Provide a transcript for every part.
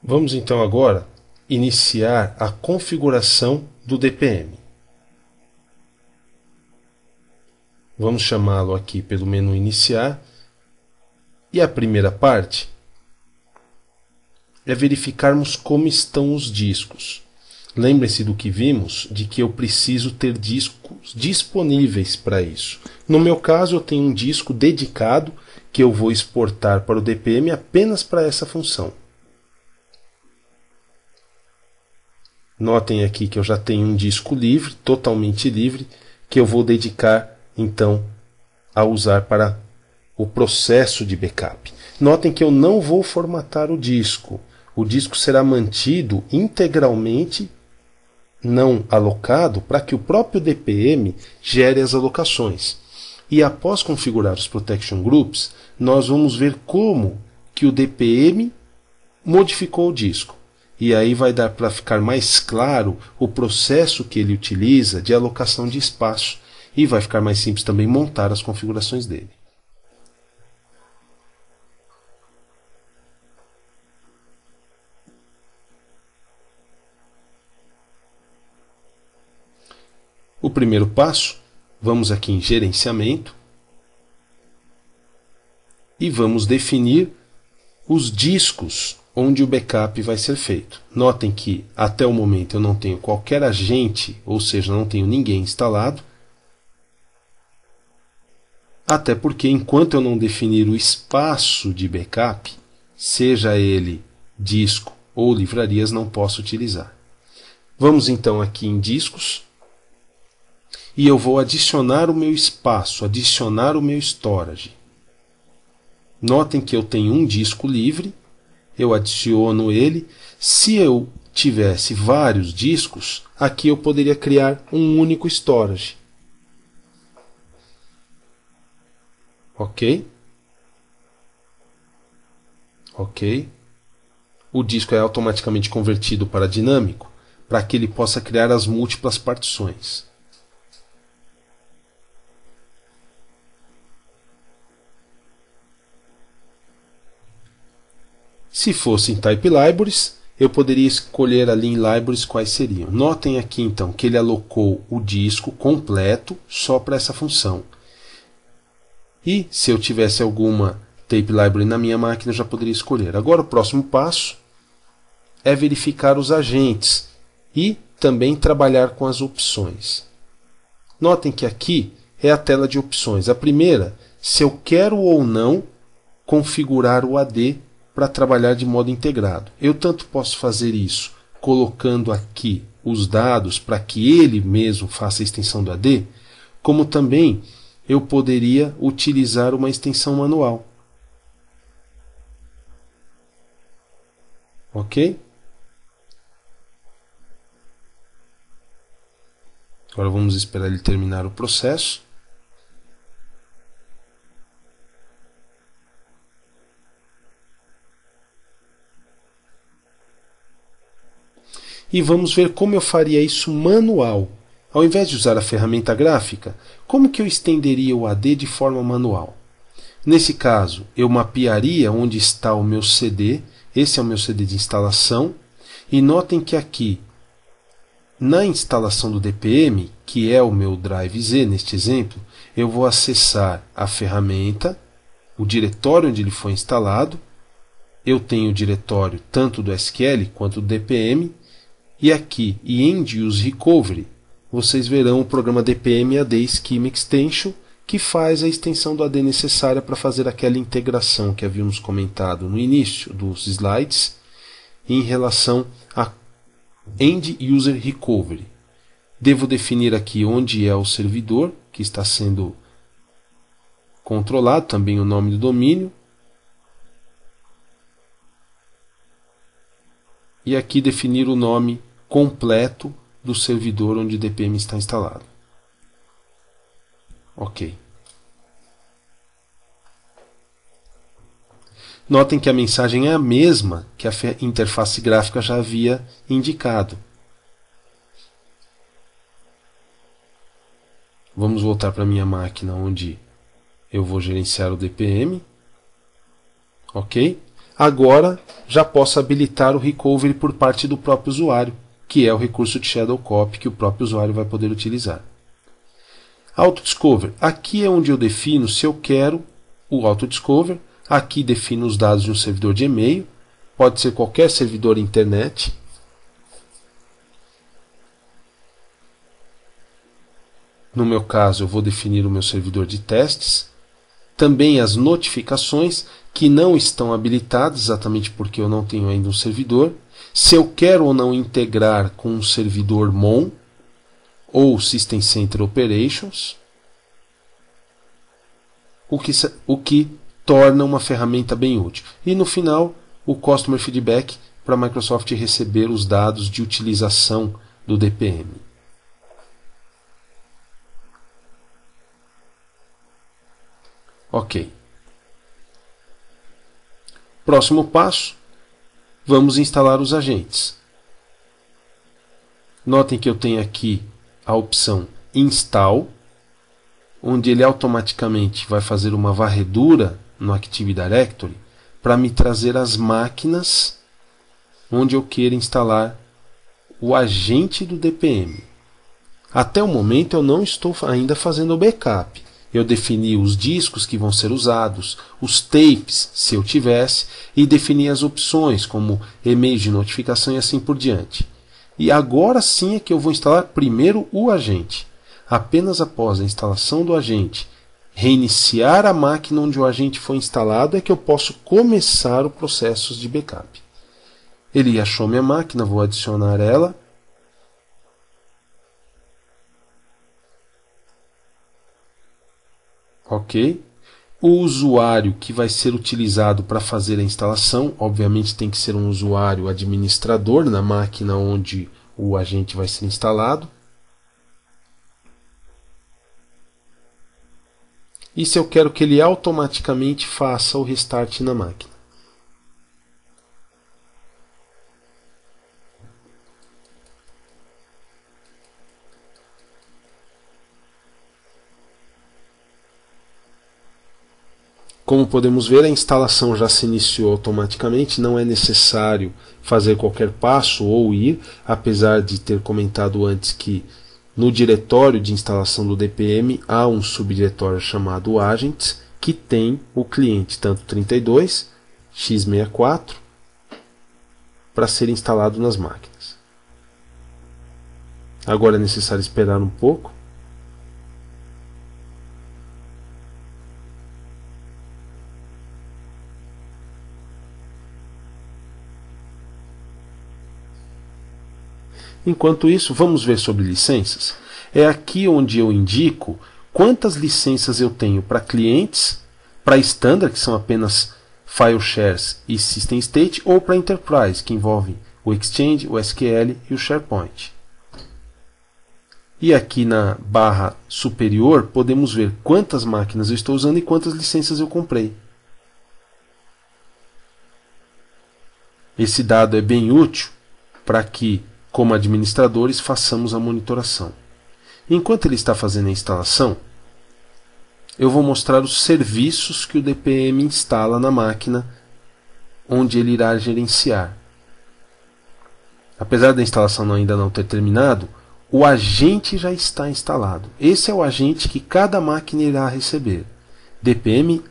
Vamos então agora iniciar a configuração do DPM. Vamos chamá-lo aqui pelo menu Iniciar. E a primeira parte é verificarmos como estão os discos. Lembrem-se do que vimos, de que eu preciso ter discos disponíveis para isso. No meu caso, eu tenho um disco dedicado que eu vou exportar para o DPM apenas para essa função. Notem aqui que eu já tenho um disco livre, totalmente livre, que eu vou dedicar então a usar para o processo de backup. Notem que eu não vou formatar o disco. O disco será mantido integralmente não alocado para que o próprio DPM gere as alocações. E após configurar os Protection Groups, nós vamos ver como que o DPM modificou o disco. E aí vai dar para ficar mais claro o processo que ele utiliza de alocação de espaço. E vai ficar mais simples também montar as configurações dele. O primeiro passo, vamos aqui em Gerenciamento e vamos definir os discos onde o backup vai ser feito. Notem que até o momento eu não tenho qualquer agente, ou seja, não tenho ninguém instalado, até porque enquanto eu não definir o espaço de backup, seja ele disco ou livrarias, não posso utilizar. Vamos então aqui em Discos, e eu vou adicionar o meu espaço, adicionar o meu storage. Notem que eu tenho um disco livre, eu adiciono ele. Se eu tivesse vários discos, aqui eu poderia criar um único storage. Ok? Ok. O disco é automaticamente convertido para dinâmico, para que ele possa criar as múltiplas partições. Se fosse em Type Libraries, eu poderia escolher ali em Libraries quais seriam. Notem aqui então que ele alocou o disco completo só para essa função. E se eu tivesse alguma Tape Library na minha máquina, eu já poderia escolher. Agora o próximo passo é verificar os agentes e também trabalhar com as opções. Notem que aqui é a tela de opções. A primeira, se eu quero ou não configurar o AD para trabalhar de modo integrado. Eu tanto posso fazer isso colocando aqui os dados para que ele mesmo faça a extensão do AD, como também eu poderia utilizar uma extensão manual. Ok? Agora vamos esperar ele terminar o processo. E vamos ver como eu faria isso manual. Ao invés de usar a ferramenta gráfica, como que eu estenderia o AD de forma manual? Nesse caso, eu mapearia onde está o meu CD, esse é o meu CD de instalação, e notem que aqui, na instalação do DPM, que é o meu Drive Z neste exemplo, eu vou acessar a ferramenta, o diretório onde ele foi instalado, eu tenho o diretório tanto do SQL quanto do DPM, e aqui, em End Use Recovery, vocês verão o programa DPM AD Schema Extension, que faz a extensão do AD necessária para fazer aquela integração que havíamos comentado no início dos slides, em relação a End User Recovery. Devo definir aqui onde é o servidor que está sendo controlado, também o nome do domínio. E aqui definir o nome completo do servidor onde o DPM está instalado. Ok. Notem que a mensagem é a mesma que a interface gráfica já havia indicado. Vamos voltar para a minha máquina onde eu vou gerenciar o DPM. Ok? agora já posso habilitar o recovery por parte do próprio usuário, que é o recurso de Shadow Copy que o próprio usuário vai poder utilizar. Auto-Discover. Aqui é onde eu defino se eu quero o Auto-Discover. Aqui defino os dados de um servidor de e-mail. Pode ser qualquer servidor internet. No meu caso, eu vou definir o meu servidor de testes. Também as notificações que não estão habilitadas, exatamente porque eu não tenho ainda um servidor. Se eu quero ou não integrar com um servidor MON ou System Center Operations, o que torna uma ferramenta bem útil. E no final, o Customer Feedback para a Microsoft receber os dados de utilização do DPM. Ok. Próximo passo, vamos instalar os agentes. Notem que eu tenho aqui a opção Install, onde ele automaticamente vai fazer uma varredura no Active Directory para me trazer as máquinas onde eu queira instalar o agente do DPM. Até o momento eu não estou ainda fazendo o backup. Eu defini os discos que vão ser usados, os tapes, se eu tivesse, e defini as opções, como e-mail de notificação e assim por diante. E agora sim é que eu vou instalar primeiro o agente. Apenas após a instalação do agente, reiniciar a máquina onde o agente foi instalado, é que eu posso começar o processo de backup. Ele achou minha máquina, vou adicionar ela. Ok. O usuário que vai ser utilizado para fazer a instalação, obviamente tem que ser um usuário administrador na máquina onde o agente vai ser instalado. E se eu quero que ele automaticamente faça o restart na máquina. Como podemos ver, a instalação já se iniciou automaticamente, não é necessário fazer qualquer passo ou ir, apesar de ter comentado antes que no diretório de instalação do DPM há um subdiretório chamado Agents, que tem o cliente tanto 32, x64, para ser instalado nas máquinas. Agora é necessário esperar um pouco. Enquanto isso, vamos ver sobre licenças. É aqui onde eu indico quantas licenças eu tenho para clientes, para Standard, que são apenas File Shares e System State, ou para Enterprise, que envolvem o Exchange, o SQL e o SharePoint. E aqui na barra superior podemos ver quantas máquinas eu estou usando e quantas licenças eu comprei. Esse dado é bem útil para que, como administradores, façamos a monitoração. Enquanto ele está fazendo a instalação, eu vou mostrar os serviços que o DPM instala na máquina onde ele irá gerenciar. Apesar da instalação ainda não ter terminado, o agente já está instalado. Esse é o agente que cada máquina irá receber. DPM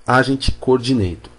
Agent Coordinator.